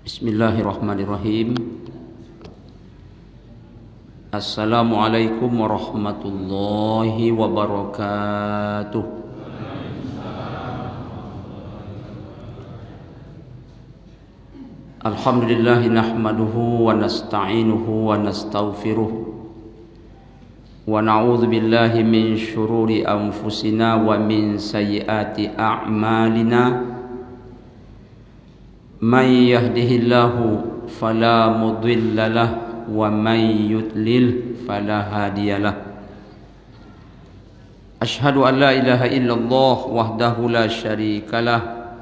Bismillahirrahmanirrahim. Assalamualaikum warahmatullahi wabarakatuh. Alhamdulillah nahmaduhu wa nasta'inuhu wa nastaghfiruh wa na'udzu billahi min syururi anfusina wa min sayyiati a'malina. Man yahdihillahu fala mudilla lahu wa man yudlil fala hadiyalah. Asyhadu an la ilaha illallah wahdahu la syarikalah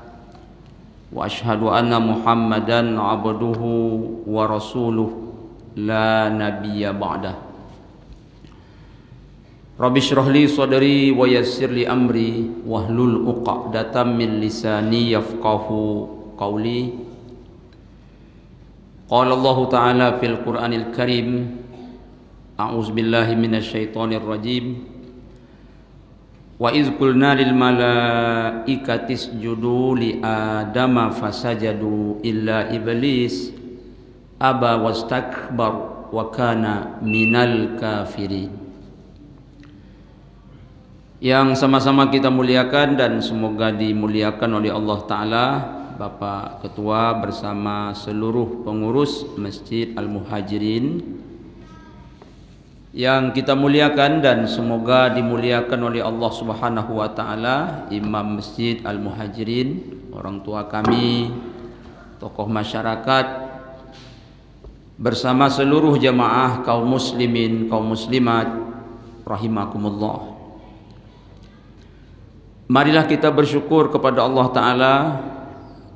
wa asyhadu anna Muhammadan abduhu wa rasuluh la nabiyya ba'dah. Rabbi shrah li sadri wa yassir li amri wahlul 'uqdatam min lisani yafqahu qawli. Qala Allah Ta'ala fil Qur'anil Karim, a'udzu billahi minasyaitonir rajim. Wa iz qulna lil malaikati isjudu li adama fasajadu illa iblis aba wastakbar wa kana minal kafirin. Yang sama-sama kita muliakan dan semoga dimuliakan oleh Allah Ta'ala, Bapak Ketua bersama seluruh pengurus Masjid Al-Muhajirin yang kita muliakan dan semoga dimuliakan oleh Allah Subhanahu wa Ta'ala, Imam Masjid Al-Muhajirin, orang tua kami, tokoh masyarakat, bersama seluruh jamaah kaum muslimin, kaum muslimat, rahimakumullah. Marilah kita bersyukur kepada Allah Ta'ala.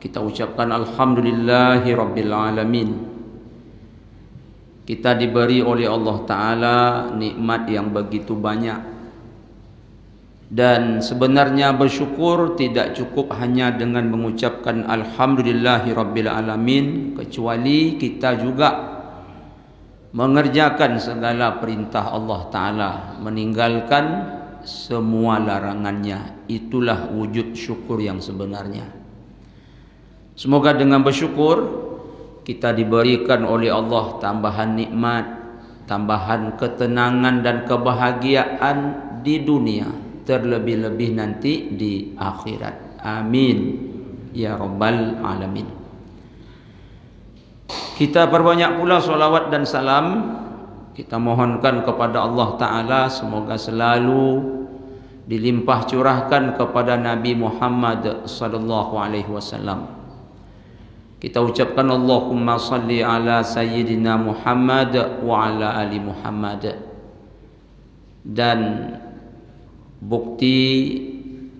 Kita ucapkan alhamdulillahi rabbil alamin. Kita diberi oleh Allah Ta'ala nikmat yang begitu banyak. Dan sebenarnya bersyukur tidak cukup hanya dengan mengucapkan alhamdulillahi rabbil alamin, kecuali kita juga mengerjakan segala perintah Allah Ta'ala, meninggalkan semua larangannya. Itulah wujud syukur yang sebenarnya. Semoga dengan bersyukur kita diberikan oleh Allah tambahan nikmat, tambahan ketenangan dan kebahagiaan di dunia, terlebih-lebih nanti di akhirat. Amin ya rabbal alamin. Kita perbanyak pula salawat dan salam. Kita mohonkan kepada Allah Ta'ala semoga selalu dilimpah curahkan kepada Nabi Muhammad sallallahu alaihi wasallam. Kita ucapkan Allahumma salli ala sayyidina Muhammad wa ala ali Muhammad. Dan bukti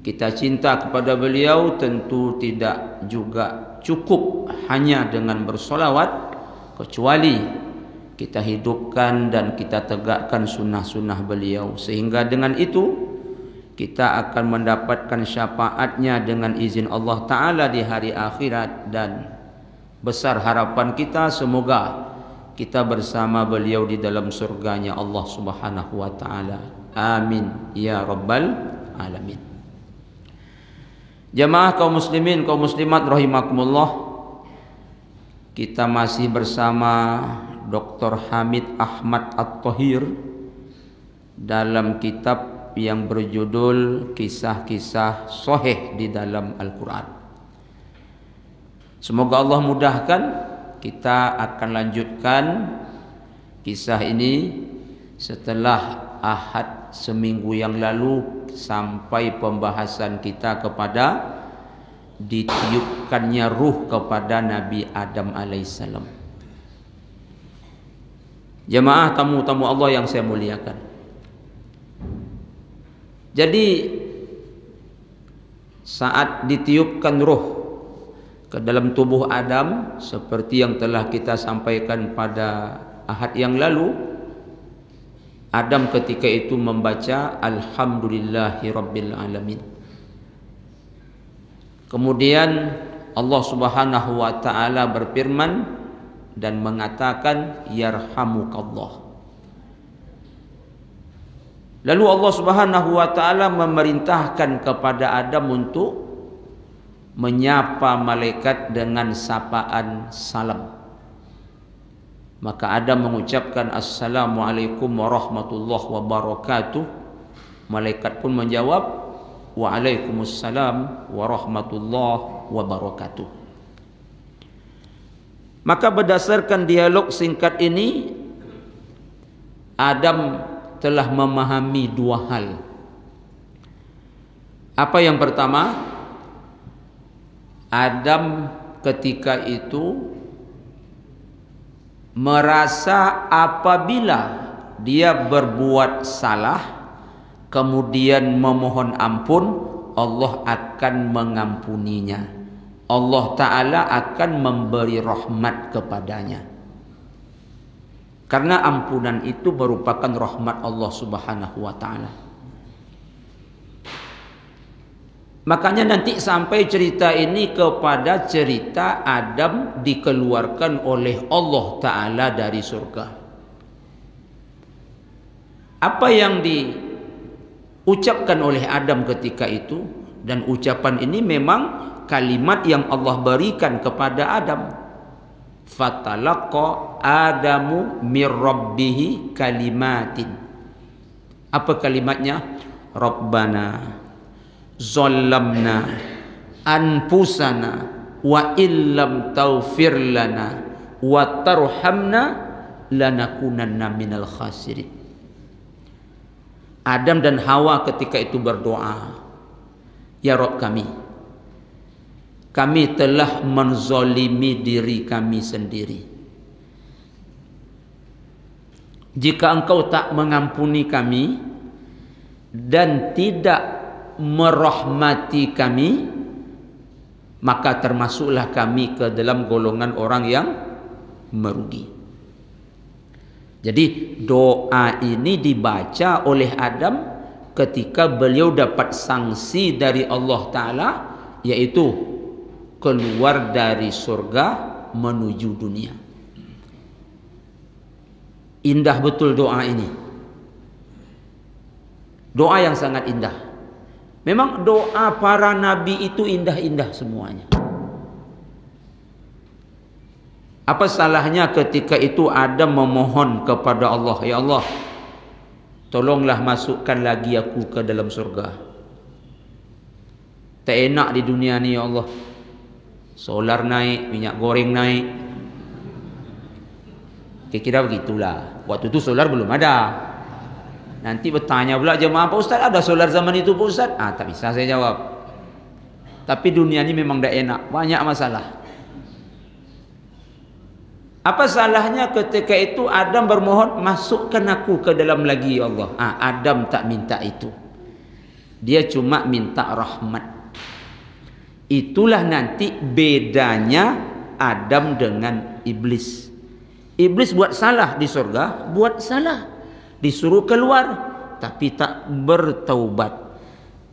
kita cinta kepada beliau tentu tidak juga cukup hanya dengan bersolawat, kecuali kita hidupkan dan kita tegakkan sunnah-sunnah beliau, sehingga dengan itu kita akan mendapatkan syafaatnya dengan izin Allah Ta'ala di hari akhirat. Dan besar harapan kita semoga kita bersama beliau di dalam surganya Allah Subhanahu wa Ta'ala. Amin ya rabbal alamin. Jamaah kaum muslimin, kaum muslimat rahimakumullah, kita masih bersama Dr. Hamid Ahmad At-Thahir dalam kitab yang berjudul Kisah-Kisah Sahih di dalam Al-Quran. Semoga Allah mudahkan, kita akan lanjutkan kisah ini setelah Ahad seminggu yang lalu sampai pembahasan kita kepada ditiupkannya ruh kepada Nabi Adam alaihissalam. Jemaah tamu-tamu Allah yang saya muliakan. Jadi saat ditiupkan ruh ke dalam tubuh Adam, seperti yang telah kita sampaikan pada Ahad yang lalu, Adam ketika itu membaca Alhamdulillahi Rabbil Alamin. Kemudian Allah Subhanahu wa Ta'ala berfirman dan mengatakan Yarhamukallah. Lalu Allah Subhanahu wa Ta'ala memerintahkan kepada Adam untuk menyapa malaikat dengan sapaan salam. Maka Adam mengucapkan Assalamualaikum warahmatullahi wabarakatuh. Malaikat pun menjawab Waalaikumsalam warahmatullahi wabarakatuh. Maka berdasarkan dialog singkat ini, Adam telah memahami dua hal. Apa yang pertama? Adam ketika itu merasa apabila dia berbuat salah kemudian memohon ampun, Allah akan mengampuninya. Allah Ta'ala akan memberi rahmat kepadanya. Karena ampunan itu merupakan rahmat Allah Subhanahu wa Ta'ala. Makanya nanti sampai cerita ini kepada cerita Adam dikeluarkan oleh Allah Ta'ala dari surga. Apa yang diucapkan oleh Adam ketika itu, dan ucapan ini memang kalimat yang Allah berikan kepada Adam. Fatalaqa Adamu mir rabbihi kalimatin. Apa kalimatnya? Rabbana zallamna anfusana wa illam taghfir lana wa tarhamna lanakunanna minal khasirin. Adam dan Hawa ketika itu berdoa, ya Rabb kami telah menzalimi diri kami sendiri. Jika Engkau tak mengampuni kami dan tidak merahmati kami, maka termasuklah kami ke dalam golongan orang yang merugi. Jadi doa ini dibaca oleh Adam ketika beliau dapat sanksi dari Allah Ta'ala, yaitu keluar dari surga menuju dunia. Indah betul doa ini. Doa yang sangat indah. Memang doa para nabi itu indah-indah semuanya. Apa salahnya ketika itu Adam memohon kepada Allah, ya Allah, tolonglah masukkan lagi aku ke dalam surga. Tak enak di dunia ni ya Allah. Solar naik, minyak goreng naik. Kira-kira begitulah. Waktu itu solar belum ada. Nanti bertanya pula jemaah, Pak Ustaz, ada solar zaman itu Pak Ustaz? Tak bisa saya jawab. Tapi dunia ini memang tak enak, banyak masalah. Apa salahnya ketika itu Adam bermohon, masukkan aku ke dalam lagi ya Allah. Adam tak minta itu. Dia cuma minta rahmat. Itulah nanti bedanya Adam dengan iblis. Iblis buat salah di surga, buat salah, disuruh keluar tapi tak bertaubat.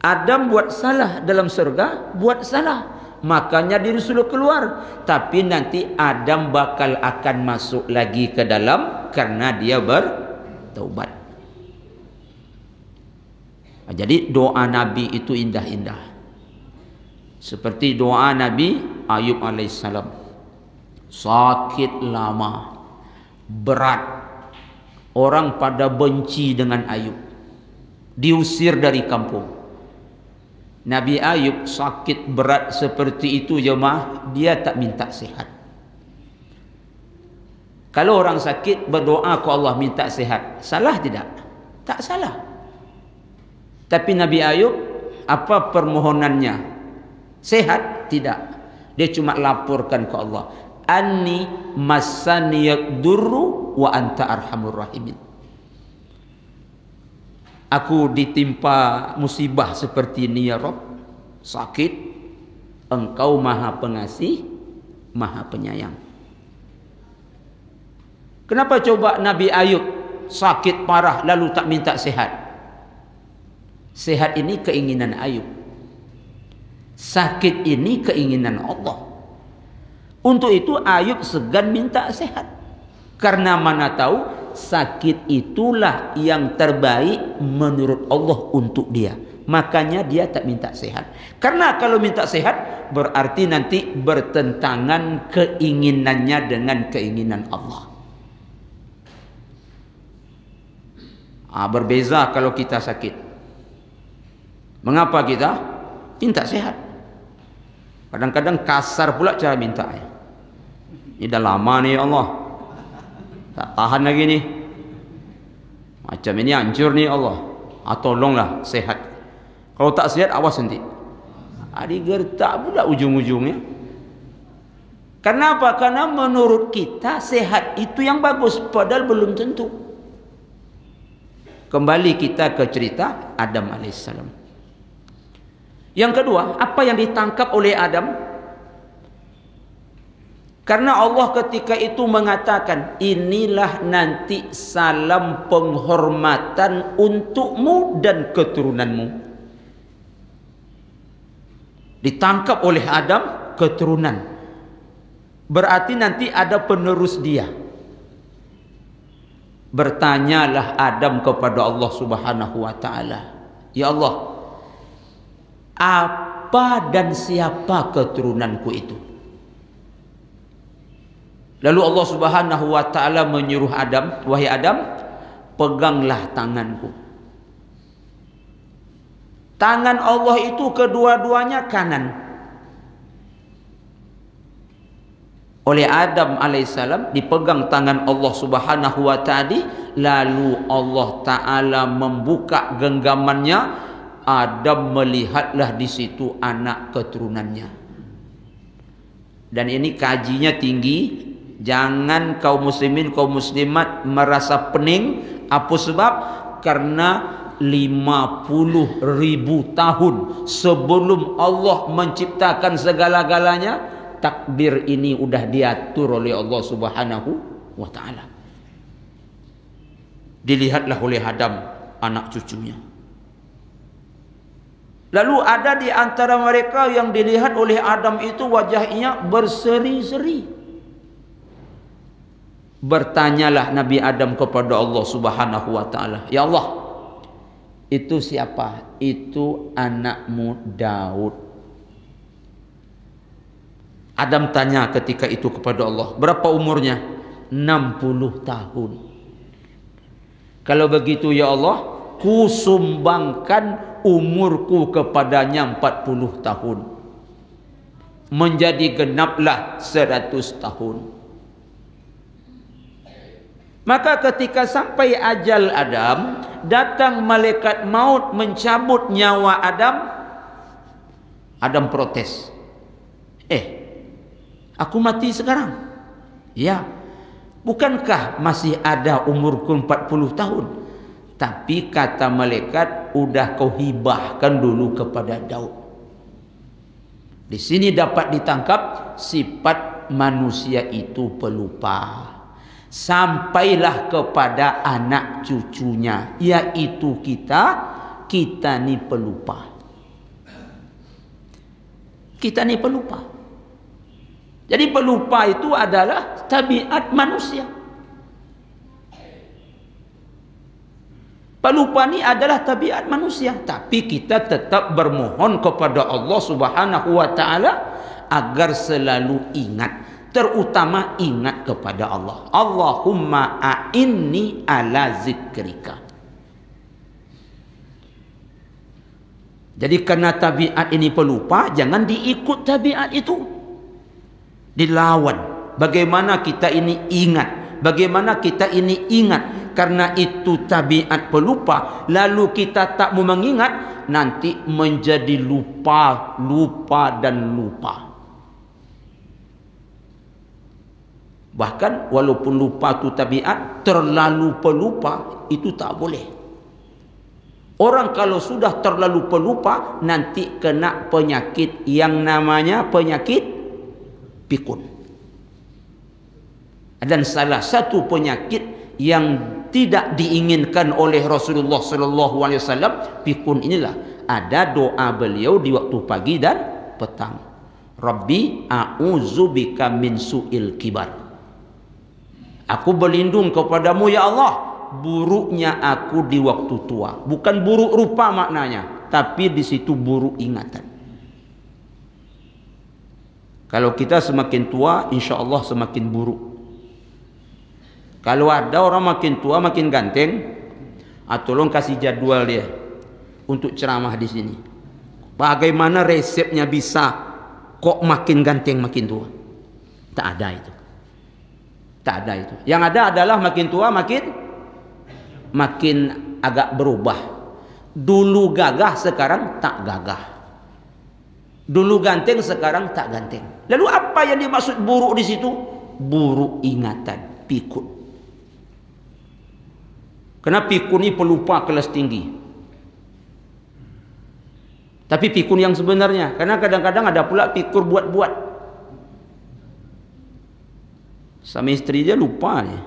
Adam buat salah dalam surga, buat salah, makanya disuruh keluar, tapi nanti Adam bakal akan masuk lagi ke dalam karena dia bertaubat. Jadi doa Nabi itu indah-indah. Seperti doa Nabi Ayub alaihissalam. Sakit lama, berat, orang pada benci dengan Ayub, diusir dari kampung. Nabi Ayub sakit berat seperti itu jemaah, dia tak minta sihat. Kalau orang sakit berdoa ke Allah minta sihat, salah tidak? Tak salah. Tapi Nabi Ayub apa permohonannya? Sehat? Tidak. Dia cuma laporkan ke Allah, Anni massaniyad durru wa anta arhamur rahimin. Aku ditimpa musibah seperti ini ya Rabb, sakit, Engkau Maha Pengasih, Maha Penyayang. Kenapa coba Nabi Ayub sakit parah lalu tak minta sehat? Sehat ini keinginan Ayub. Sakit ini keinginan Allah. Untuk itu Ayub segan minta sehat. Karena mana tahu sakit itulah yang terbaik menurut Allah untuk dia. Makanya dia tak minta sehat. Karena kalau minta sehat berarti nanti bertentangan keinginannya dengan keinginan Allah. Berbeza kalau kita sakit. Mengapa kita minta sehat? Kadang-kadang kasar pula cara minta. Ini dah lama ni ya Allah, tak tahan lagi ni. Macam ini hancur ni Allah. Tolonglah sehat. Kalau tak sehat awas nanti. Digertak pula ujung-ujungnya. Kenapa? Karena menurut kita sehat itu yang bagus, padahal belum tentu. Kembali kita ke cerita Adam alaihissalam. Yang kedua, apa yang ditangkap oleh Adam? Karena Allah ketika itu mengatakan, inilah nanti salam penghormatan untukmu dan keturunanmu. Ditangkap oleh Adam keturunan. Berarti nanti ada penerus dia. Bertanyalah Adam kepada Allah Subhanahu wa taala, ya Allah, apa dan siapa keturunanku itu? Lalu Allah Subhanahu wa taala menyuruh Adam, wahai Adam, peganglah tanganku. Tangan Allah itu kedua-duanya kanan. Oleh Adam alaihissalam dipegang tangan Allah Subhanahu wa taala, lalu Allah taala membuka genggamannya. Adam melihatlah di situ anak keturunannya. Dan ini kajinya tinggi. Jangan kaum muslimin, kaum muslimat merasa pening. Apa sebab? Karena 50.000 tahun sebelum Allah menciptakan segala-galanya, takdir ini udah diatur oleh Allah Subhanahu wa taala. Dilihatlah oleh Adam anak cucunya. Lalu ada di antara mereka yang dilihat oleh Adam itu wajahnya berseri-seri. Bertanyalah Nabi Adam kepada Allah Subhanahu wa taala, ya Allah, itu siapa? Itu anakmu Daud. Adam tanya ketika itu kepada Allah, berapa umurnya? 60 tahun. Kalau begitu ya Allah, ku sumbangkan umurku kepadanya 40 tahun. Menjadi genaplah 100 tahun. Maka ketika sampai ajal Adam, datang malaikat maut mencabut nyawa Adam. Adam protes. Aku mati sekarang? Ya. Bukankah masih ada umurku 40 tahun? Tapi kata malaikat, udah kau hibahkan dulu kepada Daud. Di sini dapat ditangkap sifat manusia itu pelupa. Sampailah kepada anak cucunya, yaitu kita ni pelupa. Kita ni pelupa. Jadi pelupa itu adalah tabiat manusia. Pelupa ni adalah tabiat manusia, tapi kita tetap bermohon kepada Allah Subhanahu wa taala agar selalu ingat. Terutama ingat kepada Allah. Allahumma a'inni ala zikrika. Jadi karena tabiat ini pelupa, jangan diikut tabiat itu. Dilawan. Bagaimana kita ini ingat. Bagaimana kita ini ingat. Karena itu tabiat pelupa. Lalu kita tak mau mengingat. Nanti menjadi lupa, lupa dan lupa. Bahkan walaupun lupa itu tabiat, terlalu pelupa itu tak boleh. Orang kalau sudah terlalu pelupa, nanti kena penyakit yang namanya penyakit pikun. Dan salah satu penyakit yang tidak diinginkan oleh Rasulullah SAW, pikun inilah. Ada doa beliau di waktu pagi dan petang. Rabbi a'udzubika min su'il kibar. Aku berlindung kepadamu ya Allah, buruknya aku di waktu tua. Bukan buruk rupa maknanya. tapi di situ buruk ingatan. Kalau kita semakin tua, insya Allah semakin buruk. Kalau ada orang makin tua makin ganteng, tolong kasih jadwal dia untuk ceramah di sini. Bagaimana resepnya bisa kok makin ganteng makin tua? Tak ada itu. Tak ada itu. Yang ada adalah makin tua makin agak berubah. Dulu gagah, sekarang tak gagah. Dulu ganteng, sekarang tak ganteng. Lalu apa yang dimaksud buruk di situ? Buruk ingatan, pikun. Karena pikun ini pelupa kelas tinggi. Tapi pikun yang sebenarnya. Karena kadang-kadang ada pula pikir buat-buat. Sama istri dia lupa dia.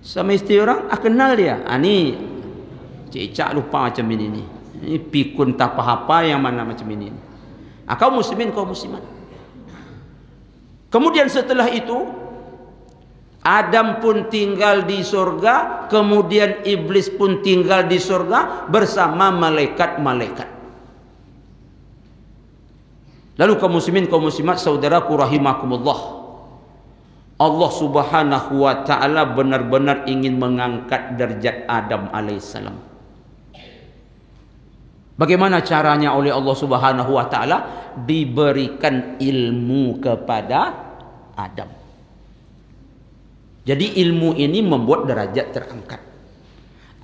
Sama istri orang, kenal dia. Ini cicak lupa macam ini. Ini pikun tak apa-apa yang mana macam ini. Kau muslimin, kau muslimat. Kemudian setelah itu, Adam pun tinggal di surga, kemudian iblis pun tinggal di surga bersama malaikat-malaikat. Lalu kaum muslimin, kaum muslimat, saudaraku rahimakumullah, Allah Subhanahu wa taala benar-benar ingin mengangkat derajat Adam alaihissalam. Bagaimana caranya? Oleh Allah Subhanahu wa taala diberikan ilmu kepada Adam. Jadi ilmu ini membuat derajat terangkat.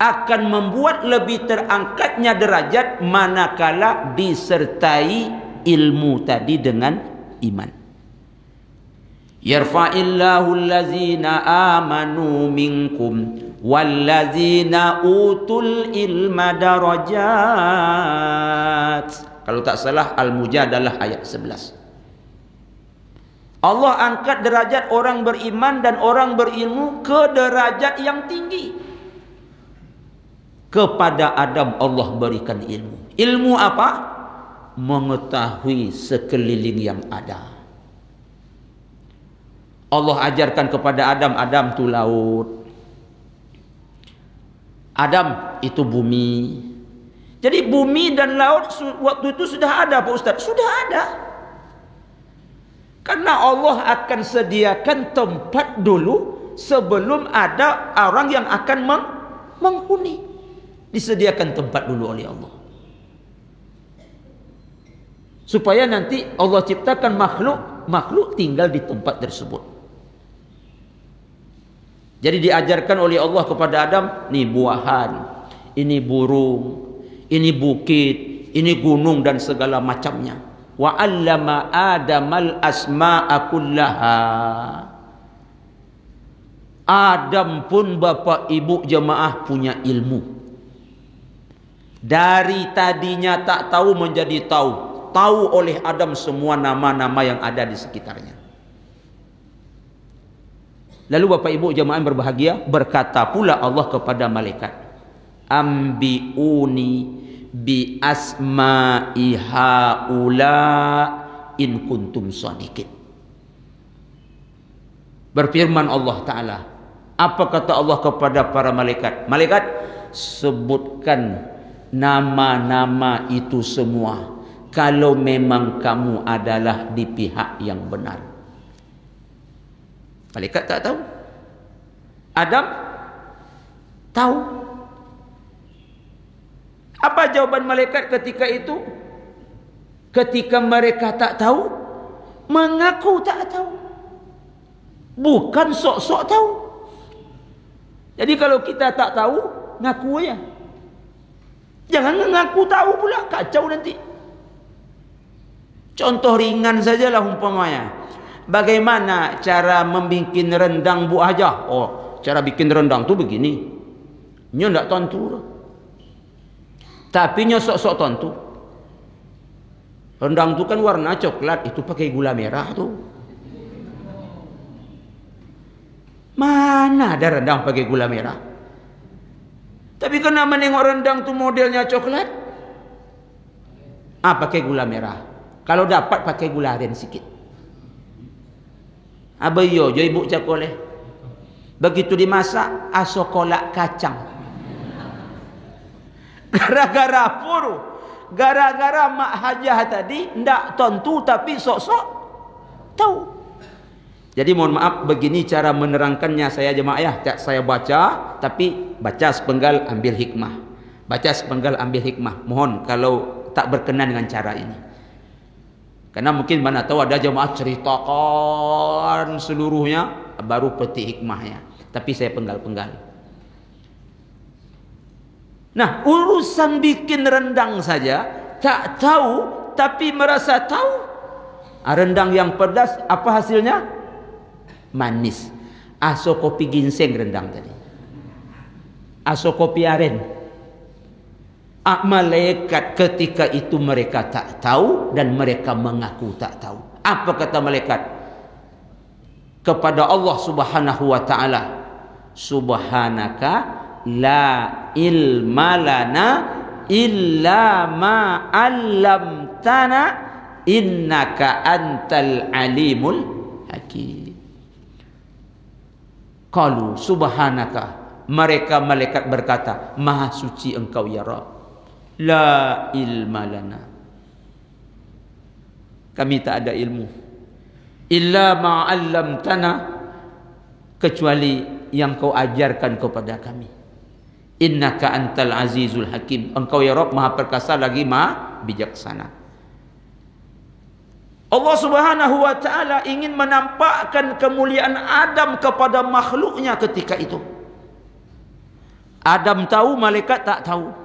Akan membuat lebih terangkatnya derajat manakala disertai ilmu tadi dengan iman. Yarfa'illahu allazina amanu minkum wallazina utul ilma darajat. Kalau tak salah Al-Mujadalah ayat 11. Allah angkat derajat orang beriman dan orang berilmu ke derajat yang tinggi. Kepada Adam Allah berikan ilmu. Ilmu apa? Mengetahui sekeliling yang ada. Allah ajarkan kepada Adam, Adam itu laut, Adam itu bumi. Jadi bumi dan laut waktu itu sudah ada Pak Ustaz? Sudah ada. Karena Allah akan sediakan tempat dulu sebelum ada orang yang akan menghuni. Disediakan tempat dulu oleh Allah. Supaya nanti Allah ciptakan makhluk tinggal di tempat tersebut. Jadi diajarkan oleh Allah kepada Adam, ini buahan, ini burung, ini bukit, ini gunung dan segala macamnya. Wa 'allama Adamal asma'a kullaha. Adam pun bapak ibu jemaah punya ilmu. Dari tadinya tak tahu menjadi tahu. Tahu oleh Adam semua nama-nama yang ada di sekitarnya. Lalu bapak ibu jemaah yang berbahagia, berkata pula Allah kepada malaikat, ambiuni bi asma'i haula in kuntum shadiqin. Berfirman Allah Ta'ala, apa kata Allah kepada para malaikat? Malaikat, sebutkan nama-nama itu semua kalau memang kamu adalah di pihak yang benar. Malaikat tak tahu, Adam tahu. Apa jawaban malaikat ketika itu? Ketika mereka tak tahu, mengaku tak tahu. Bukan sok-sok tahu. Jadi kalau kita tak tahu, ngaku ya. Jangan mengaku tahu pula, kacau nanti. Contoh ringan sajalah umpamanya. Bagaimana cara membikin rendang Bu Hajah? Oh, cara bikin rendang tu begini. Nyo ndak tentu. Tapi nyo sok-sok tentu. Rendang tu kan warna coklat, itu pakai gula merah tu. Mana ada rendang pakai gula merah? Tapi kena menengok rendang tu modelnya coklat, pakai gula merah. Kalau dapat pakai gula aren sikit. Abayo jo ibu cakole. Begitu dimasak asokolak kacang. Gara-gara puru, gara-gara mak hajah tadi ndak tentu tapi sok-sok tahu. Jadi mohon maaf, begini cara menerangkannya saya jemaah ya. Saya baca, tapi baca sepenggal ambil hikmah. Baca sepenggal ambil hikmah. Mohon kalau tak berkenan dengan cara ini. Karena mungkin mana tahu ada jemaah ceritakan seluruhnya, baru petik hikmahnya. Tapi saya penggal-penggal. Nah, urusan bikin rendang saja tak tahu tapi merasa tahu. Rendang yang pedas apa hasilnya? Manis. Aso kopi ginseng rendang tadi. Aso kopi aren. Malaikat ketika itu mereka tak tahu dan mereka mengaku tak tahu. Apa kata malaikat kepada Allah Subhanahu wa taala? Subhanaka la ilma lana illa ma 'allamtana innaka antal alimul hakim. Qalu subhanaka, mereka malaikat berkata, maha suci engkau ya Rabb. La ilma lana, kami tak ada ilmu, illa ma 'allamtana, kecuali yang kau ajarkan kepada kami. Innaka antal azizul hakim, engkau ya Rabb maha perkasa lagi maha bijaksana. Allah Subhanahu wa taala ingin menampakkan kemuliaan Adam kepada makhluknya ketika itu. Adam tahu, malaikat tak tahu.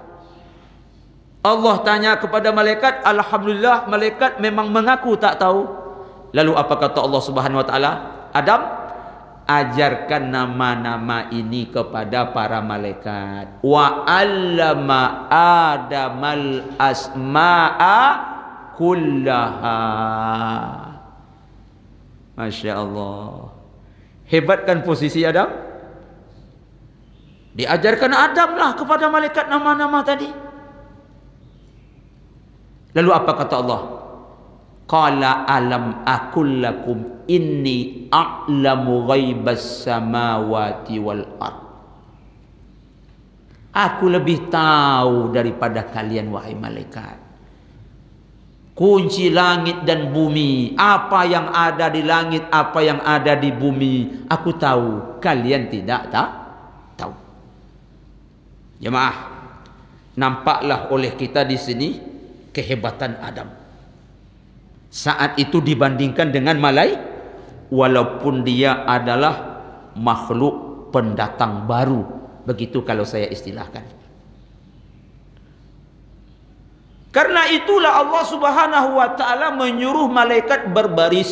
Allah tanya kepada malaikat, alhamdulillah malaikat memang mengaku tak tahu. Lalu apa kata Allah Subhanahu wa taala? Adam, ajarkan nama-nama ini kepada para malaikat. Wa 'allama Adamal asma'a kullaha. Masya Allah, hebat kan posisi Adam? Diajarkan Adam lah kepada malaikat nama-nama tadi. Lalu apa kata Allah? Qala alam aqul lakum inni a'lamu ghaibas samawati wal ard. Aku lebih tahu daripada kalian wahai malaikat. Kunci langit dan bumi, apa yang ada di langit, apa yang ada di bumi, aku tahu, kalian tidak tahu. Jemaah, nampaklah oleh kita di sini kehebatan Adam. Saat itu dibandingkan dengan malaikat, walaupun dia adalah makhluk pendatang baru, begitu kalau saya istilahkan. Karena itulah Allah Subhanahu wa taala menyuruh malaikat berbaris.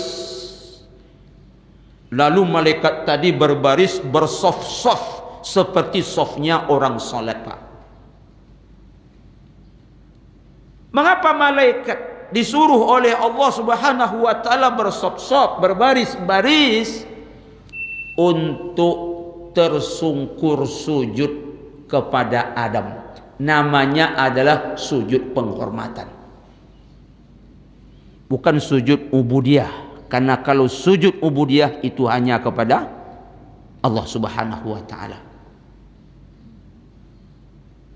Lalu malaikat tadi berbaris bersaf-saf seperti safnya orang salat, Pak. Mengapa malaikat disuruh oleh Allah Subhanahu wa taala bersaf-saf, berbaris-baris? Untuk tersungkur sujud kepada Adam. Namanya adalah sujud penghormatan, bukan sujud ubudiyah. Karena kalau sujud ubudiyah itu hanya kepada Allah Subhanahu wa taala.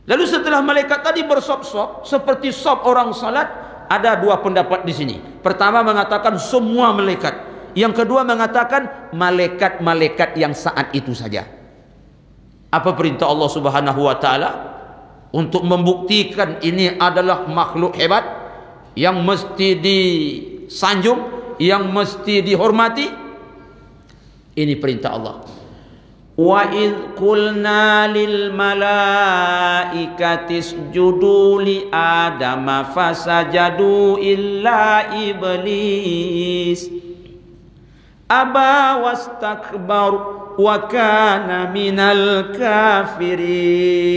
Lalu setelah malaikat tadi bersop-sop seperti sop orang salat, ada dua pendapat di sini. Pertama mengatakan semua malaikat, yang kedua mengatakan malaikat-malaikat yang saat itu saja. Apa perintah Allah Subhanahu wa taala? Untuk membuktikan ini adalah makhluk hebat yang mesti disanjung, yang mesti dihormati. Ini perintah Allah. Wa idh qulna lil malaikati isjudu li adama fasajadu illa iblis aba wastakbar wa kana minal kafirin.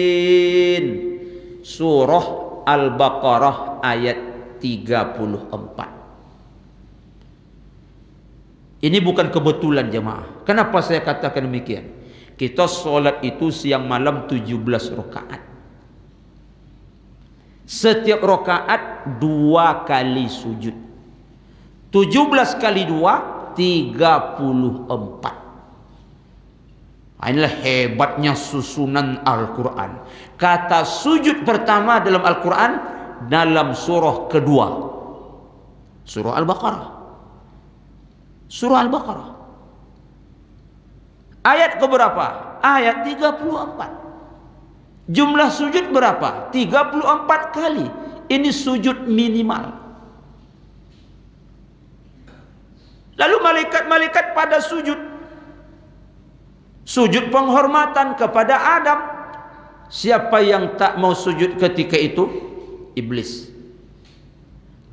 Surah Al-Baqarah ayat 34. Ini bukan kebetulan jemaah. Kenapa saya katakan demikian? Kita solat itu siang malam 17 rakaat. Setiap rakaat 2 kali sujud. 17 kali 2 34. Inilah hebatnya susunan Al-Quran. Kata sujud pertama dalam Al-Quran dalam surah kedua, surah Al-Baqarah. Surah Al-Baqarah ayat keberapa? Ayat 34. Jumlah sujud berapa? 34 kali. Ini sujud minimal. Lalu malaikat-malaikat pada sujud. Sujud penghormatan kepada Adam. Siapa yang tak mau sujud ketika itu? Iblis.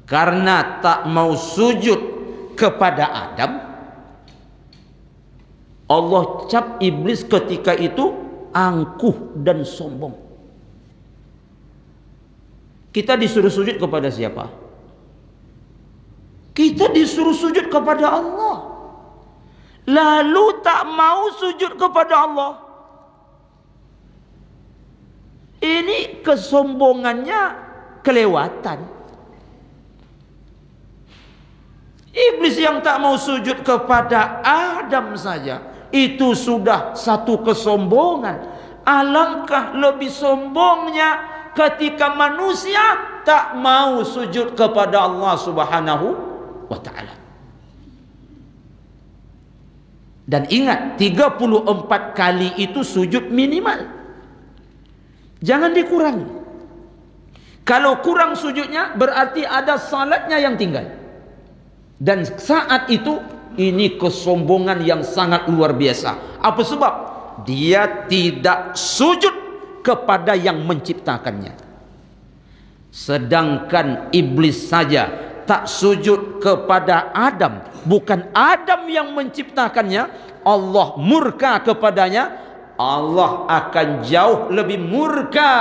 Karena tak mau sujud kepada Adam, Allah cap iblis ketika itu angkuh dan sombong. Kita disuruh sujud kepada siapa? Kita disuruh sujud kepada Allah. Lalu tak mau sujud kepada Allah. Ini kesombongannya kelewatan. Iblis yang tak mau sujud kepada Adam saja, itu sudah satu kesombongan. Alangkah lebih sombongnya ketika manusia tak mau sujud kepada Allah Subhanahu wa ta'ala. Dan ingat, 34 kali itu sujud minimal. Jangan dikurangi. Kalau kurang sujudnya berarti ada salatnya yang tinggal. Dan saat itu ini kesombongan yang sangat luar biasa. Apa sebab? Dia tidak sujud kepada yang menciptakannya. Sedangkan iblis saja tak sujud kepada Adam. Bukan Adam yang menciptakannya. Allah murka kepadanya. Allah akan jauh lebih murka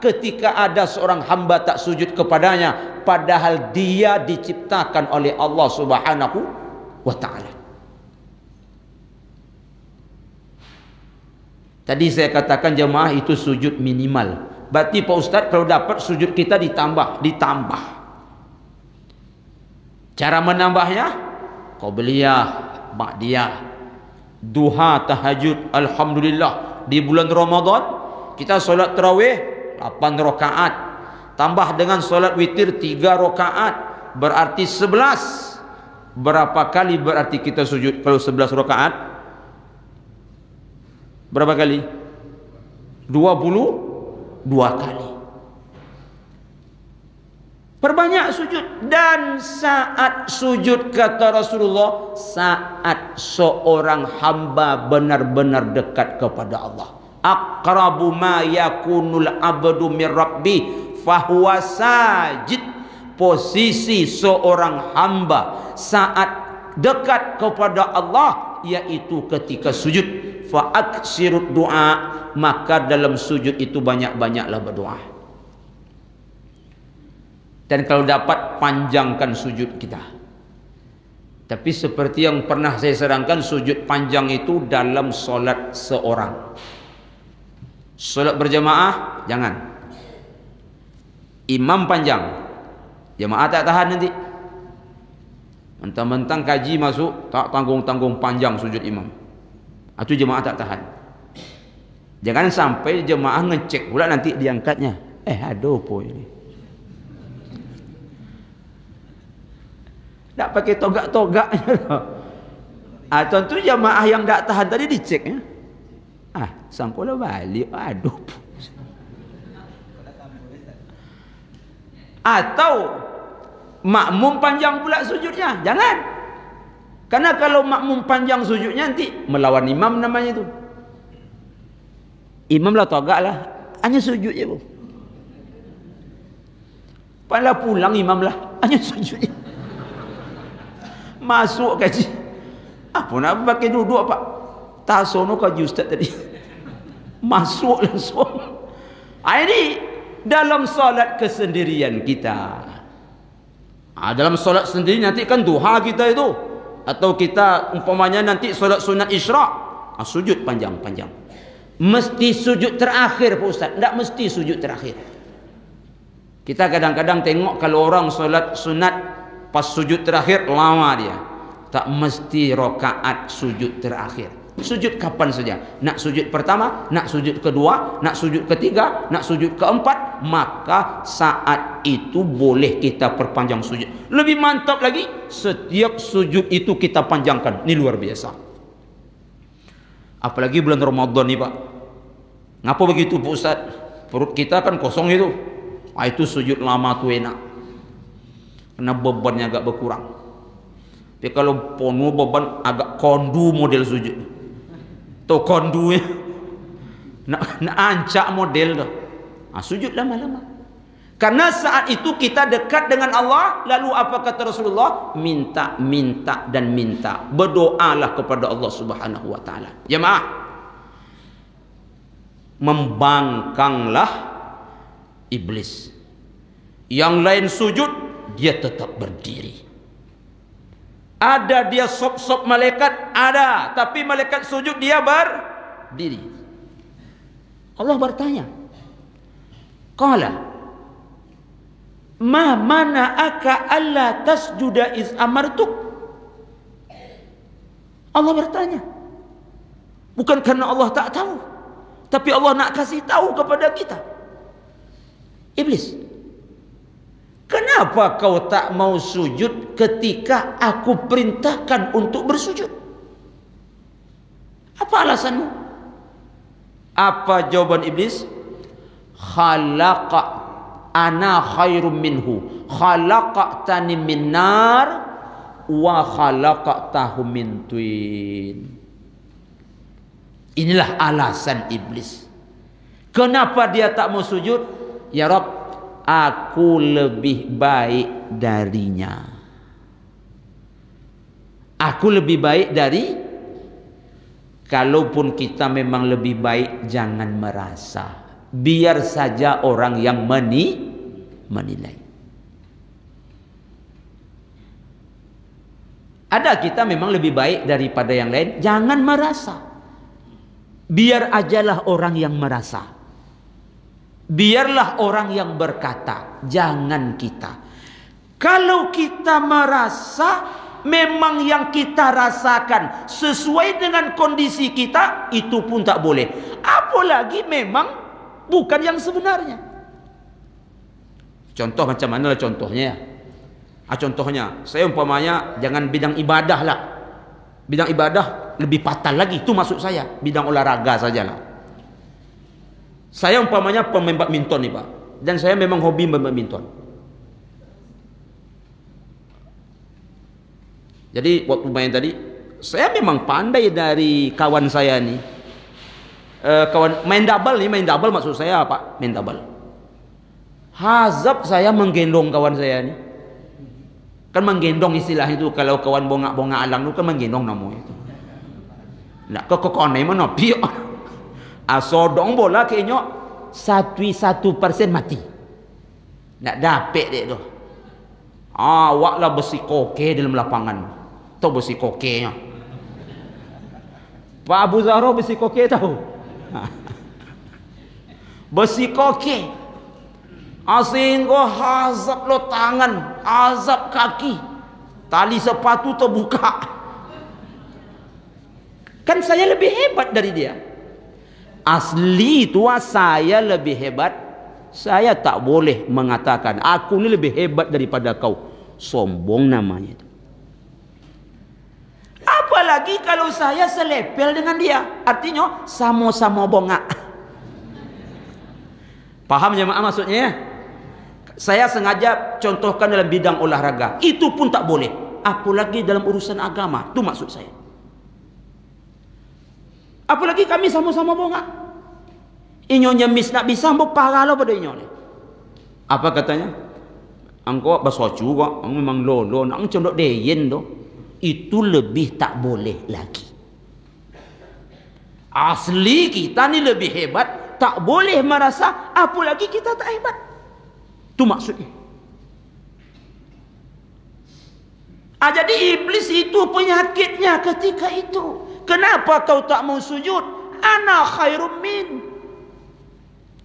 ketika ada seorang hamba tak sujud kepadanya, padahal dia diciptakan oleh Allah Subhanahu wa ta'ala. Tadi saya katakan jemaah itu sujud minimal. Berarti Pak Ustaz kalau dapat sujud kita ditambah. Cara menambahnya? Qabliyah, ba'diyah, duha, tahajud. Alhamdulillah, di bulan Ramadan kita solat tarawih 8 rakaat, tambah dengan solat witir 3 rakaat, berarti 11. Berapa kali berarti kita sujud kalau 11 rakaat? Berapa kali? 22 kali. Perbanyak sujud. Dan saat sujud, kata Rasulullah, saat seorang hamba benar-benar dekat kepada Allah. Aqrabu ma yakunul abdu min rabbi fahuwa sajid. Posisi seorang hamba saat dekat kepada Allah yaitu ketika sujud. Fa aksirud doa, maka dalam sujud itu banyak-banyaklah berdoa. Dan kalau dapat panjangkan sujud kita. Tapi seperti yang pernah saya serangkan, sujud panjang itu dalam solat seorang. Solat berjamaah jangan. Imam panjang, jamaah tak tahan nanti. Mentang-mentang kaji masuk, tak tanggung-tanggung panjang sujud imam. Itu jemaah tak tahan. Jangan sampai jemaah ngecek pula nanti diangkatnya. Aduh po ini. Tak pakai togak-togaknya. Tentu jemaah yang tak tahan tadi dicek ya. Sampai balik. Aduh. Atau makmum panjang pula sujudnya. Jangan. Karena kalau makmum panjang sujudnya nanti melawan imam namanya itu. Imam lah togak lah. Hanya sujud je pun. Pala pulang imam lah. Hanya sujud je. Masuk kaji. Apa nak pakai duduk pak? Tasono kaji ustaz tadi. Masuk langsung. Ini dalam solat kesendirian kita. Dalam solat sendiri nanti kan duha kita itu. Atau kita umpamanya nanti solat sunat isyraq. Sujud panjang-panjang. Mesti sujud terakhir Pak Ustaz. Tak mesti sujud terakhir. Kita kadang-kadang tengok kalau orang solat sunat pas sujud terakhir lama dia. Tak mesti rakaat sujud terakhir. Sujud kapan saja. Nak sujud pertama, nak sujud kedua, nak sujud ketiga, nak sujud keempat, maka saat itu boleh kita perpanjang sujud. Lebih mantap lagi, setiap sujud itu kita panjangkan. Ini luar biasa. Apalagi bulan Ramadan nih Pak. Ngapa begitu Pak Ustaz? Perut kita kan kosong itu. Itu sujud lama tuh enak. Karena bebannya agak berkurang. Tapi kalau penuh beban agak kondu model sujud. Tuh kondu ya. Nak ancak model tuh. Sujud lama-lama. Karena saat itu kita dekat dengan Allah. Lalu apa kata Rasulullah? Minta, minta dan minta. Berdoalah kepada Allah Subhanahu wa taala. Jemaah, membangkanglah iblis. Yang lain sujud, dia tetap berdiri. Ada dia sop-sop malaikat, ada, tapi malaikat sujud dia berdiri. Allah bertanya, qala ma mana'aka alla tasjuda iz amartuk. Allah bertanya, bukan karena Allah tak tahu, tapi Allah nak kasih tahu kepada kita. Iblis, kenapa kau tak mau sujud ketika aku perintahkan untuk bersujud? Apa alasanmu? Apa jawaban iblis? Khalaqa ana khairum minhu khalaqtani min nar wa khalaqtahu min tin. Inilah alasan iblis. Kenapa dia tak mau sujud? Ya Rabb, aku lebih baik darinya. Aku lebih baik dari. Kalaupun kita memang lebih baik, jangan merasa. Biar saja orang yang menilai. Ada kita memang lebih baik daripada yang lain, jangan merasa. Biar ajalah orang yang merasa. Biarlah orang yang berkata, jangan kita. Kalau kita merasa, memang yang kita rasakan sesuai dengan kondisi kita, itu pun tak boleh. Apalagi memang bukan yang sebenarnya. Contoh macam mana lah contohnya? Contohnya, saya umpamanya jangan bidang ibadah lah. Bidang ibadah lebih fatal lagi. Itu maksud saya, bidang olahraga sajalah. Saya umpamanya pemain badminton nih Pak, dan saya memang hobi main badminton. Jadi waktu main tadi, saya memang pandai dari kawan saya nih. Kawan main double maksud saya Pak, main double. Hazab saya menggendong kawan saya nih. Kan menggendong istilah itu, kalau kawan bongak-bongak alang itu kan menggendong namanya itu. Nak ke mana piok. Sodong bola kayaknya 1% mati. Nak dapat dia tu. Awaklah besi koke dalam lapangan. Tahu besi kokenya? Pak Abu Zahra besi koke tahu? Besi koke. Sehingga hazab lo tangan, hazab kaki, tali sepatu terbuka. Kan saya lebih hebat dari dia. Asli itu saya lebih hebat. Saya tak boleh mengatakan aku ni lebih hebat daripada kau. Sombong namanya itu. Apalagi kalau saya selepel dengan dia. Artinya sama-sama bongak. Paham jemaah maksudnya? Saya sengaja contohkan dalam bidang olahraga. Itu pun tak boleh. Apalagi dalam urusan agama. Itu maksud saya. Apalagi kami sama-sama bongak. Inyonya mis nak bisa ambo paralo pada inyonya. Apa katanya? Angko basocu kok, memang lolo, nak condok deyen do. Itu lebih tak boleh lagi. Asli kita ni lebih hebat, tak boleh merasa apalagi kita tak hebat. Itu maksudnya. Jadi iblis itu penyakitnya ketika itu. Kenapa kau tak mau sujud? Ana khairum min.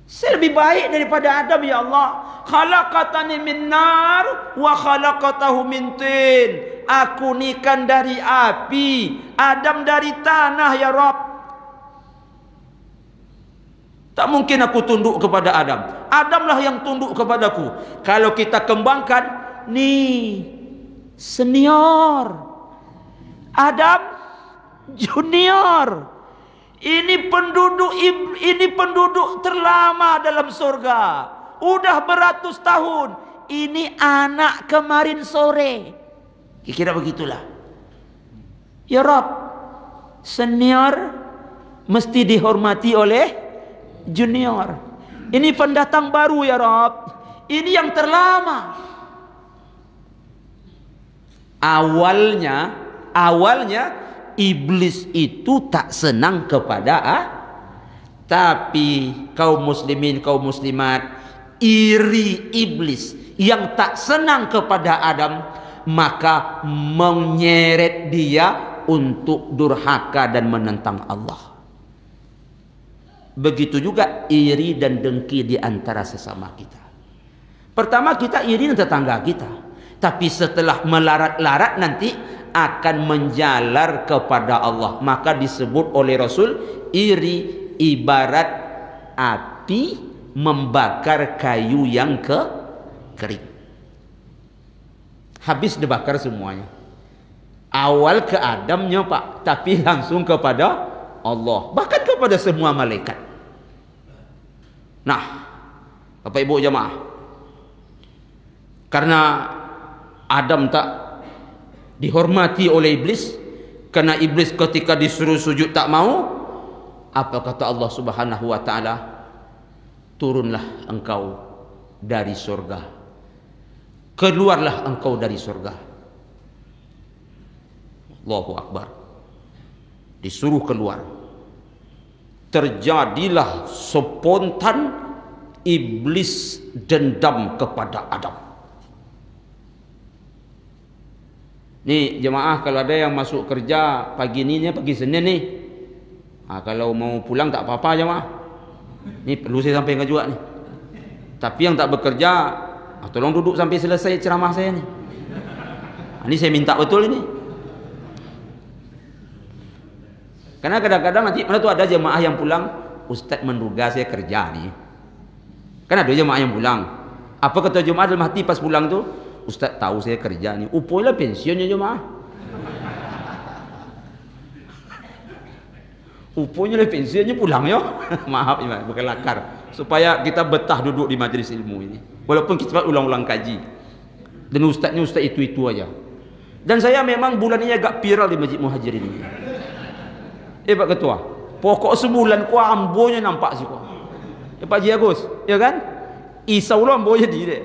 Saya lebih baik daripada Adam, ya Allah. Khalaqatani min nar wa khalaqatahu min tin. Aku ni kan dari api, Adam dari tanah, ya Rabb. Tak mungkin aku tunduk kepada Adam. Adamlah yang tunduk kepadaku. Kalau kita kembangkan, nih senior, Adam junior. Ini penduduk terlama dalam surga. Udah beratus tahun. Ini anak kemarin sore. Kira begitulah. Ya Rabb, senior mesti dihormati oleh junior. Ini pendatang baru, ya Rabb. Ini yang terlama. Awalnya iblis itu tak senang kepada tapi kaum muslimin, kaum muslimat iri iblis yang tak senang kepada Adam, maka menyeret dia untuk durhaka dan menentang Allah. Begitu juga iri dan dengki di antara sesama kita. Pertama kita iri dengan tetangga kita, tapi setelah melarat-larat nanti akan menjalar kepada Allah. Maka disebut oleh Rasul, iri ibarat api membakar kayu yang kering. Habis dibakar semuanya. Awal ke Adamnya Pak, tapi langsung kepada Allah, bahkan kepada semua malaikat. Nah, Bapak Ibu jamaah, karena Adam tak dihormati oleh iblis, karena iblis ketika disuruh sujud tak mau, apa kata Allah Subhanahu wa taala? Turunlah engkau dari surga, keluarlah engkau dari surga. Allahu Akbar. Disuruh keluar. Terjadilah spontan iblis dendam kepada Adam. Nih jemaah, kalau ada yang masuk kerja pagi ni, pagi Senin nih, kalau mau pulang tak apa-apa jemaah. Ni perlu saya sampaikan juga nih. Tapi yang tak bekerja, tolong duduk sampai selesai ceramah saya nih. Ini saya minta betul ini. Karena kadang-kadang nanti mana tuh ada jemaah yang pulang, Ustaz menduga saya kerja nih. Kan ada jemaah yang pulang. Apa kata jemaah dalam hati pas pulang tuh? Ustaz tahu saya kerja nih. Upoilah pensiunnya jemaah. Uponya lah pensiunnya pulang ya. Maaf ya, bukan lakar. Supaya kita betah duduk di majlis ilmu ini. Walaupun kita ulang-ulang kaji. Dan ustaznya ustaz itu aja. Dan saya memang bulan ini agak viral di Masjid Muhajirin ini. Pak Ketua, pokok sebulan ku ambonya nampak sih kok. Pak Haji Agus, ya kan? Isau lo ambonya di deh.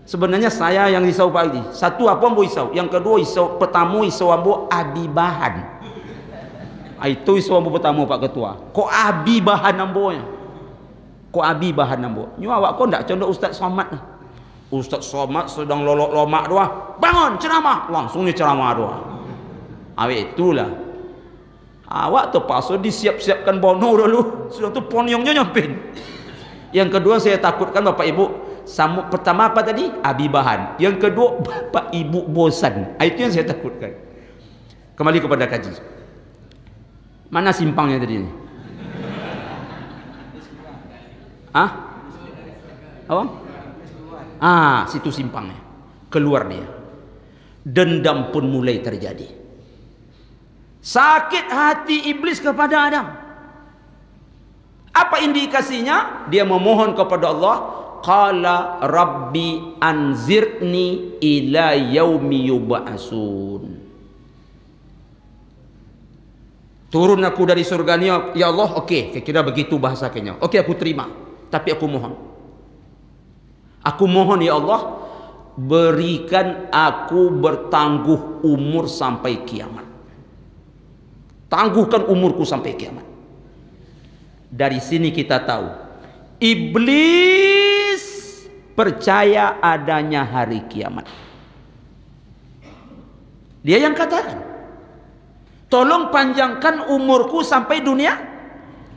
Sebenarnya saya yang risau Pak Haji. Satu apa ambo isau, yang kedua isau pertama isau ambo abi bahan. Itu isau ambo pertama Pak Ketua. Kok abi bahan ambonya? Kok abi bahan ambo? Nyu awak kok ndak contoh Ustaz Somad. Ustaz Somad sedang lolok lomak doa. Bangun ceramah, langsung ni ceramah doa. Awak itulah. Awak terpaksa disiap-siapkan bono dulu. Sudah tu ponyongnya nyampin. Yang kedua saya takutkan Bapak Ibu, pertama apa tadi? Abi bahan. Yang kedua Bapak Ibu bosan. Itu yang saya takutkan. Kembali kepada kaji. Mana simpangnya tadi ini? Apa? Situ simpangnya. Keluar dia. Dendam pun mulai terjadi. Sakit hati iblis kepada Adam. Apa indikasinya? Dia memohon kepada Allah, qala rabbi anzirni ila yaumi yub'atsun. Turun aku dari surga ni ya Allah. Okey, kira begitu bahasa Kenya. Okey, aku terima. Tapi aku mohon. Aku mohon ya Allah, berikan aku bertangguh umur sampai kiamat. Tangguhkan umurku sampai kiamat. Dari sini kita tahu iblis percaya adanya hari kiamat. Dia yang katakan, tolong panjangkan umurku sampai dunia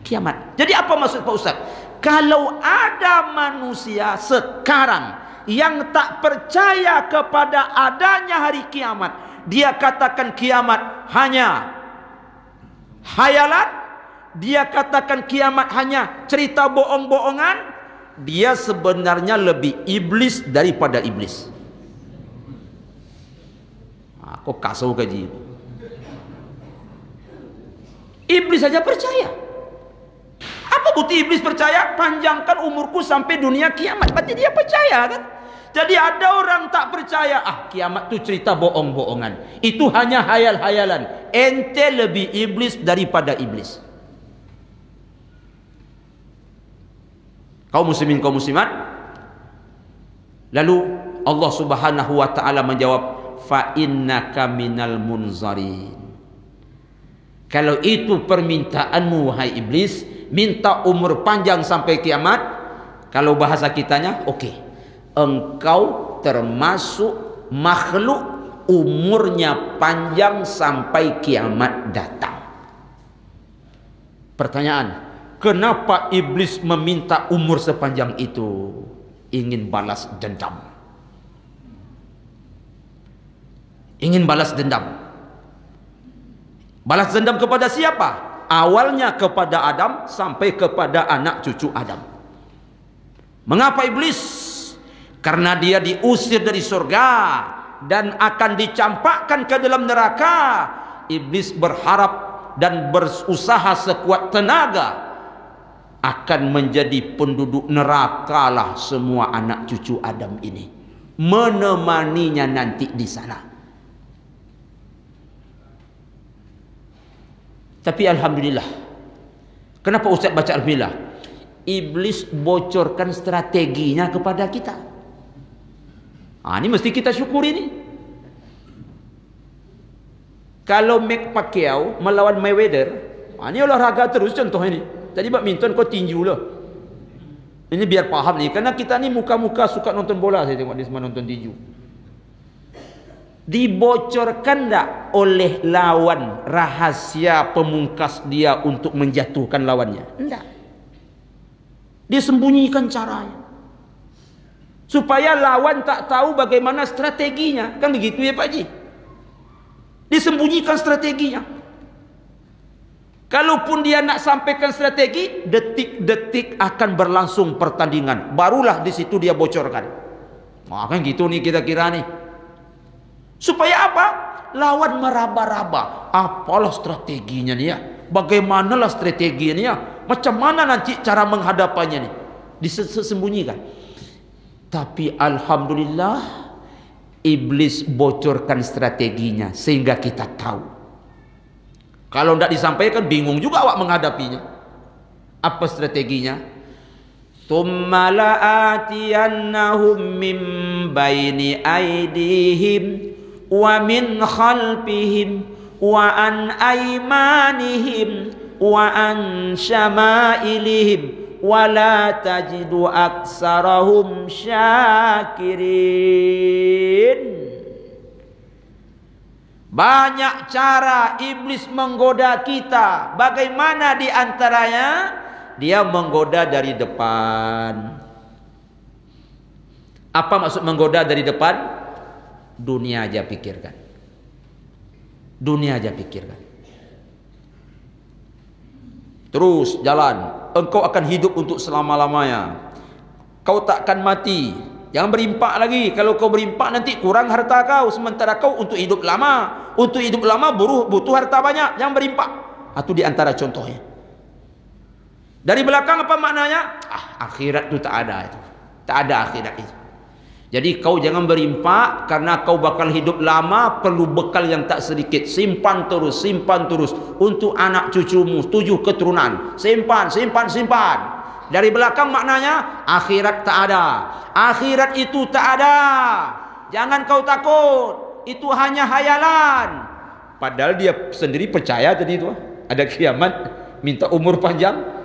kiamat. Jadi apa maksud Pak Ustaz? Kalau ada manusia sekarang yang tak percaya kepada adanya hari kiamat, dia katakan kiamat hanya hayalan, dia katakan kiamat hanya cerita bohong-bohongan, dia sebenarnya lebih iblis daripada iblis. Kok kasau kaji? Iblis saja percaya. Apa bukti iblis percaya? Panjangkan umurku sampai dunia kiamat. Berarti dia percaya kan? Jadi ada orang tak percaya, kiamat tu cerita bohong-bohongan, itu hanya hayal-hayalan. Ente lebih iblis daripada iblis. Kaum muslimin, kaum muslimat. Lalu Allah Subhanahu wa taala menjawab, fa innaka minal munzarin. Kalau itu permintaanmu wahai iblis, minta umur panjang sampai kiamat, kalau bahasa kitanya, oke, engkau termasuk makhluk umurnya panjang sampai kiamat datang. Pertanyaan, kenapa iblis meminta umur sepanjang itu? Ingin balas dendam. Ingin balas dendam. Balas dendam kepada siapa? Awalnya kepada Adam sampai kepada anak cucu Adam. Mengapa iblis? Karena dia diusir dari surga dan akan dicampakkan ke dalam neraka. Iblis berharap dan berusaha sekuat tenaga akan menjadi penduduk nerakalah semua anak cucu Adam ini, menemaninya nanti di sana. Tapi alhamdulillah, kenapa Ustaz baca alhamdulillah? Iblis bocorkan strateginya kepada kita. Ini mesti kita syukuri ni. Kalau Mike Pacquiao melawan Mayweather, ini olahraga terus contoh ini. Tadi badminton kau tinju lah. Ini biar paham ni, karena kita ni muka-muka suka nonton bola, saya tengok dia semua nonton tinju. Dibocorkan tak oleh lawan rahasia pemungkas dia untuk menjatuhkan lawannya? Tidak. Dia sembunyikan caranya supaya lawan tak tahu bagaimana strateginya. Kan begitu ya Pak Haji? Disembunyikan strateginya. Kalaupun dia nak sampaikan strategi, detik-detik akan berlangsung pertandingan, barulah di situ dia bocorkan. Kan gitu nih kita kira nih. Supaya apa? Lawan meraba-raba. Apalah strateginya dia? Bagaimanalah strateginya dia? Macam mana nanti cara menghadapannya nih? Disembunyikan. Tapi alhamdulillah, iblis bocorkan strateginya sehingga kita tahu. Kalau tidak disampaikan, bingung juga awak menghadapinya. Apa strateginya? Tsumma la'atiyannahum min baini aydihim wa min khalfihim wa an aymanihim wa an syama'ilihim wa la tajidu aksarahum syakirin. Banyak cara iblis menggoda kita. Bagaimana di antaranya? Dia menggoda dari depan. Apa maksud menggoda dari depan? Dunia aja pikirkan. Dunia aja pikirkan. Terus jalan. Engkau akan hidup untuk selama-lamanya. Kau takkan mati. Jangan berimpak lagi. Kalau kau berimpak nanti kurang harta kau. Sementara kau untuk hidup lama. Untuk hidup lama butuh harta banyak. Jangan berimpak. Itu di antara contohnya. Dari belakang apa maknanya? Akhirat itu tak ada itu. Tak ada akhirat itu. Jadi kau jangan berimpak, karena kau bakal hidup lama, perlu bekal yang tak sedikit. Simpan terus untuk anak cucumu, 7 keturunan. Simpan. Dari belakang maknanya akhirat tak ada. Akhirat itu tak ada. Jangan kau takut. Itu hanya hayalan. Padahal dia sendiri percaya tadi itu. Ada kiamat, minta umur panjang.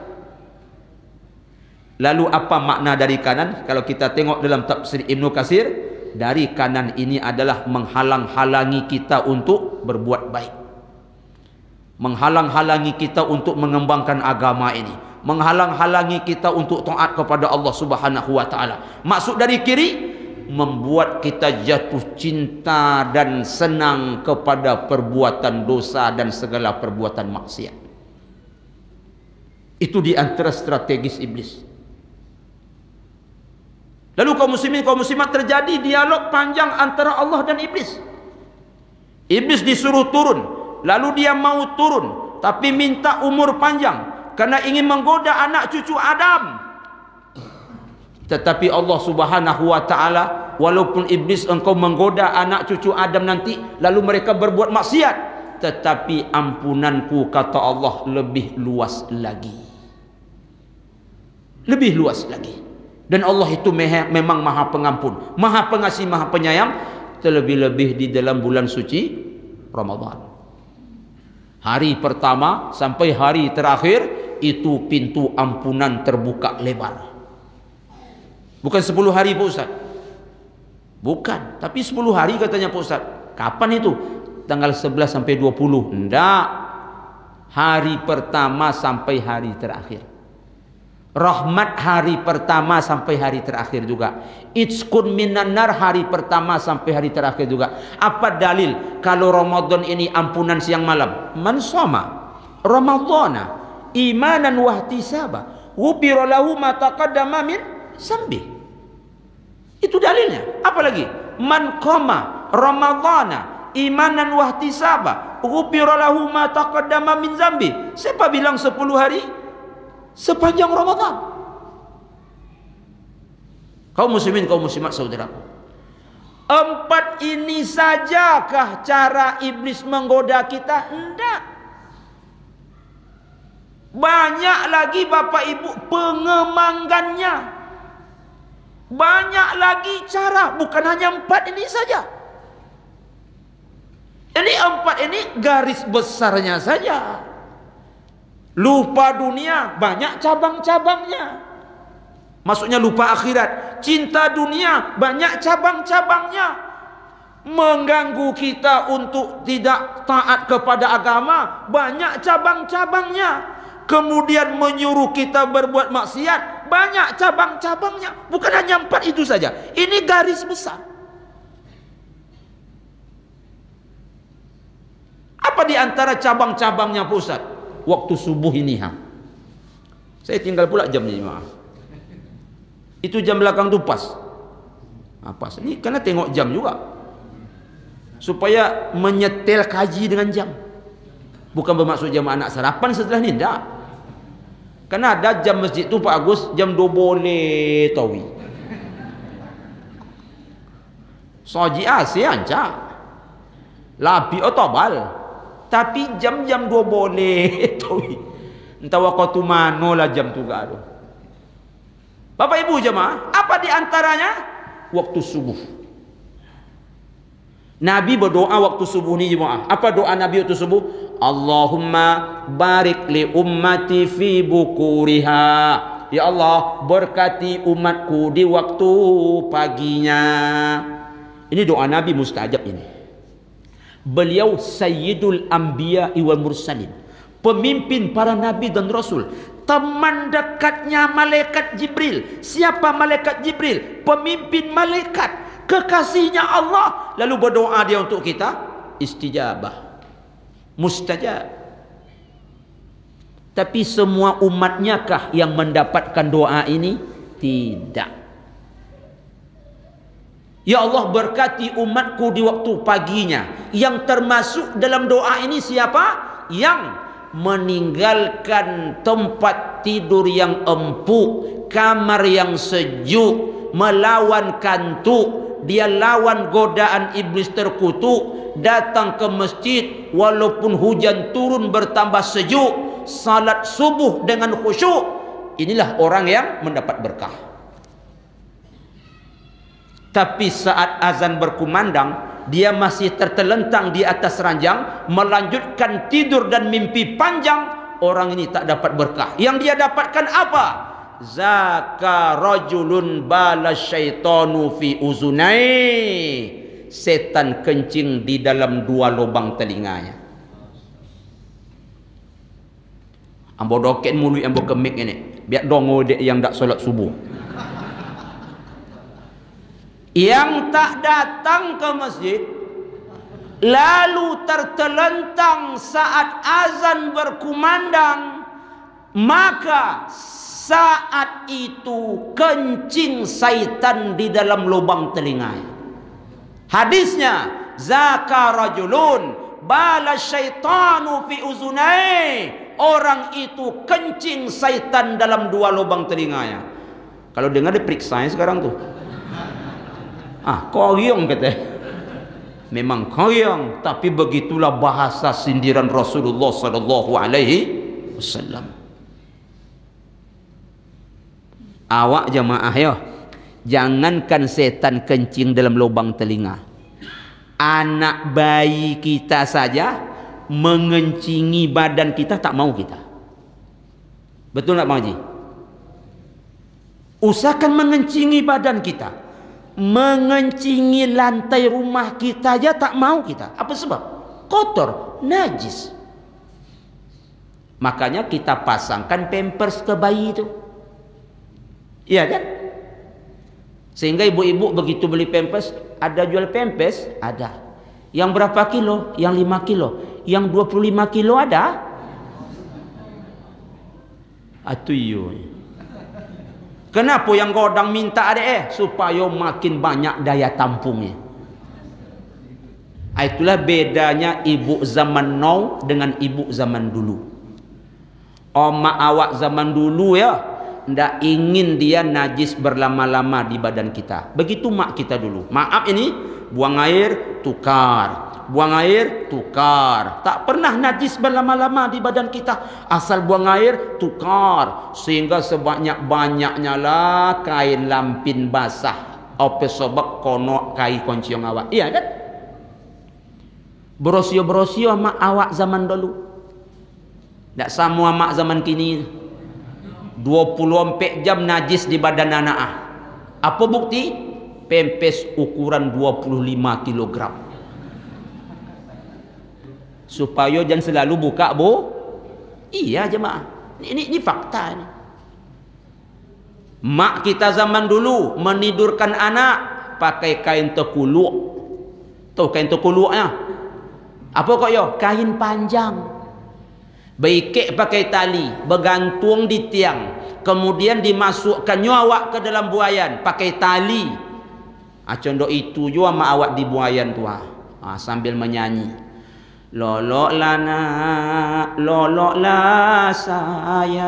Lalu apa makna dari kanan? Kalau kita tengok dalam tafsir Ibnu Katsir, dari kanan ini adalah menghalang-halangi kita untuk berbuat baik. menghalang-halangi kita untuk mengembangkan agama ini, menghalang-halangi kita untuk taat kepada Allah Subhanahu wa taala. Maksud dari kiri, membuat kita jatuh cinta dan senang kepada perbuatan dosa dan segala perbuatan maksiat. Itu di antara strategis iblis. Lalu kaum muslimin, kaum muslimat, terjadi dialog panjang antara Allah dan iblis. Iblis disuruh turun, lalu dia mau turun, tapi minta umur panjang karena ingin menggoda anak cucu Adam. Tetapi Allah Subhanahu wa taala, walaupun iblis engkau menggoda anak cucu Adam nanti, lalu mereka berbuat maksiat, tetapi ampunanku, kata Allah, lebih luas lagi. Lebih luas lagi. Dan Allah itu memang maha pengampun, maha pengasih, maha penyayang, terlebih-lebih di dalam bulan suci Ramadan. Hari pertama sampai hari terakhir itu pintu ampunan terbuka lebar. Bukan 10 hari Pak Ustaz. Bukan, tapi 10 hari katanya Pak Ustaz. Kapan itu? Tanggal 11 sampai 20. Enggak. Hari pertama sampai hari terakhir. Rahmat hari pertama sampai hari terakhir juga. Itskun minan nar hari pertama sampai hari terakhir juga. Apa dalil kalau Ramadan ini ampunan siang malam? Man shoma Ramadhana imanan wa ihtisaba ghufira lahu ma taqaddama min zambi. Itu dalilnya. Apa lagi? Man qama Ramadhana imanan wa ihtisaba ghufira lahu ma taqaddama min zambi. Siapa bilang 10 hari? Sepanjang Ramadan. Kaum muslimin, kaum muslimat saudaraku, 4 ini sajakah cara iblis menggoda kita? Enggak. Banyak lagi Bapak Ibu pengembangannya. Banyak lagi cara, bukan hanya 4 ini saja. Ini 4 ini garis besarnya saja. Lupa dunia, banyak cabang-cabangnya. Maksudnya lupa akhirat. Cinta dunia, banyak cabang-cabangnya. Mengganggu kita untuk tidak taat kepada agama, banyak cabang-cabangnya. Kemudian menyuruh kita berbuat maksiat, banyak cabang-cabangnya. Bukan hanya 4 itu saja. Ini garis besar. Apa di antara cabang-cabangnya Pak Ustaz? Waktu subuh ini saya tinggal pula jam ni, maaf. Itu jam belakang tu pas. Pas. Ini karena tengok jam juga. Supaya menyetel kaji dengan jam. Bukan bermaksud jam anak sarapan setelah ni, enggak. Karena ada jam masjid tu Pak Agus, jam 2 boleh tawi. Soji Asia ancak. Labi otobal. Tapi jam-jam 2 boleh tawi. Entah waktu mana lah jam tu gak ada. Bapak Ibu jemaah, apa di antaranya? Waktu subuh. Nabi berdoa waktu subuh ni jemaah. Apa doa Nabi waktu subuh? Allahumma barik li ummati fi bukuriha. Ya Allah, berkati umatku di waktu paginya. Ini doa Nabi mustajab ini. Beliau Sayyidul Anbiya wal Mursalin, pemimpin para nabi dan rasul, teman dekatnya malaikat Jibril. Siapa malaikat Jibril? Pemimpin malaikat, kekasihnya Allah. Lalu berdoa dia untuk kita, istijabah, mustajab. Tapi semua umatnya kah yang mendapatkan doa ini? Tidak. Ya Allah, berkati umatku di waktu paginya. Yang termasuk dalam doa ini siapa? Yang meninggalkan tempat tidur yang empuk, kamar yang sejuk, melawan kantuk. Dia lawan godaan iblis terkutuk, datang ke masjid walaupun hujan turun bertambah sejuk, salat subuh dengan khusyuk. Inilah orang yang mendapat berkah. Tapi saat azan berkumandang, dia masih tertelentang di atas ranjang, melanjutkan tidur dan mimpi panjang. Orang ini tak dapat berkah. Yang dia dapatkan apa? Zaka rajulun bala syaitanu fi uzunai. Setan kencing di dalam 2 lubang telinganya. Ambo doket mulut ambo kemik ini. Biar dongo dek yang tak solat subuh. Yang tak datang ke masjid lalu tertelentang saat azan berkumandang, maka saat itu kencing syaitan di dalam lubang telinganya. Hadisnya, zaka rajulun bala syaitanu fi uzunai. Orang itu kencing syaitan dalam dua lubang telinganya. Kalau dengar diperiksa sekarang tuh. Koyong kata. Memang koyong, tapi begitulah bahasa sindiran Rasulullah sallallahu alaihi wasallam. Awak jamaah ya, jangankan setan kencing dalam lubang telinga. Anak bayi kita saja mengencingi badan kita, tak mau kita. Betul tak Bang Haji? Usahakan mengencingi badan kita. Mengencingi lantai rumah kita aja tak mau kita. Apa sebab? Kotor, najis. Makanya kita pasangkan pampers ke bayi itu. Iya kan? Sehingga ibu-ibu begitu beli pampers, ada jual pampers? Ada. Yang berapa kilo? Yang 5 kilo. Yang 25 kilo ada? Atuyo. Kenapa yang godang minta ada supaya makin banyak daya tampungnya. Itulah bedanya ibu zaman now dengan ibu zaman dulu. Mak awak zaman dulu ya, ndak ingin dia najis berlama-lama di badan kita. Begitu mak kita dulu. Maaf ini, buang air, tukar. Buang air, tukar. Tak pernah najis berlama-lama di badan kita. Asal buang air, tukar. Sehingga sebanyak-banyaknya lah kain lampin basah. Apa sebab kono kai konciong awak. Iya kan? Berosio-berosio mak awak zaman dulu. Tak sama mak zaman kini. 24 jam najis di badan anak. Apa bukti? Pempes ukuran 25 kilogram. Supaya jangan selalu buka iya jemaah. Ini fakta ini. Mak kita zaman dulu menidurkan anak pakai kain tekuluk. Tahu kain tekuluknya? Apa kok yo? Kain panjang. Baikek pakai tali, bergantung di tiang. Kemudian dimasukkan awak ke dalam buayan pakai tali. Contoh itu juga mak awak di buayan tu sambil menyanyi. Loloklah nak, loloklah sayang,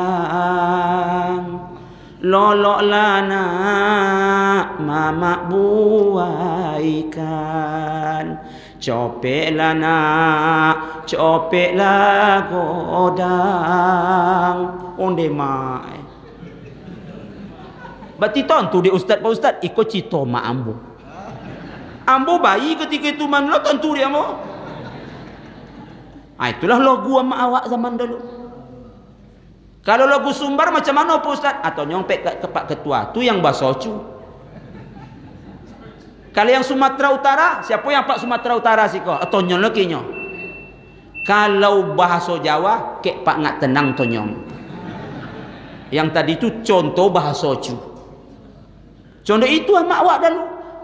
loloklah nak, mama buaikan. Copeklah nak, copeklah godang. Onde mai. Berarti tentu di ustaz pak ustaz ikut cito mak ambo. Ambo bayi ketika itu man lo tentu dia mau. Itulah logo mak awak zaman dulu. Kalau logo Sumbar macam mana Pak Ustaz? Atau nyompek ke Pak Ketua, tu yang basocu. Kalau yang Sumatera Utara, siapa yang Pak Sumatera Utara sih kok? Atau nyong lagi nyong. Kalau bahasa Jawa, kek Pak nggak tenang tonyong. Yang tadi itu contoh bahasocu. Contoh itu mak awak dulu.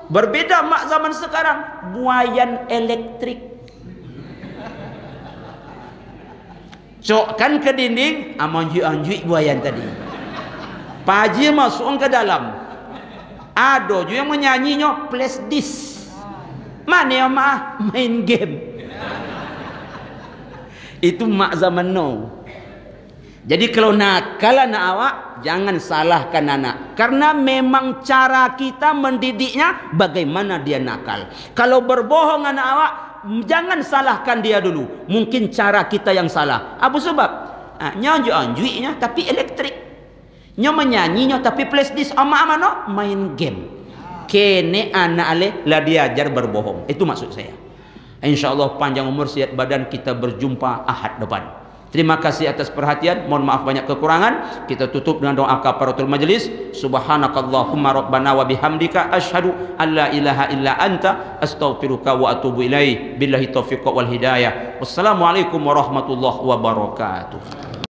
Berbeda mak zaman sekarang, buayan elektrik. Cokkan ke dinding, anjuk-anjuk buayan tadi. Paji masuk ke dalam. Ada juga yang menyanyinya flash disk. Mana yang main game. Itu mak zaman now. Jadi kalau nakal anak awak, jangan salahkan anak. Karena memang cara kita mendidiknya bagaimana dia nakal. Kalau berbohong anak awak, jangan salahkan dia dulu. Mungkin cara kita yang salah. Apa sebab? Nyanyi-anjuinya tapi elektrik. Nyo menyanyinya tapi flash disk. Ama-ama no main game. Kene anak ale lah diajar berbohong. Itu maksud saya. InsyaAllah panjang umur sihat badan, kita berjumpa Ahad depan. Terima kasih atas perhatian. Mohon maaf banyak kekurangan. Kita tutup dengan doa kafaratul majlis. Subhanakallahumma rabbana wa bihamdika asyhadu an la ilaha illa anta astaghfiruka wa atubu ilaik. Billahi taufiq wal hidayah. Wassalamualaikum warahmatullahi wabarakatuh.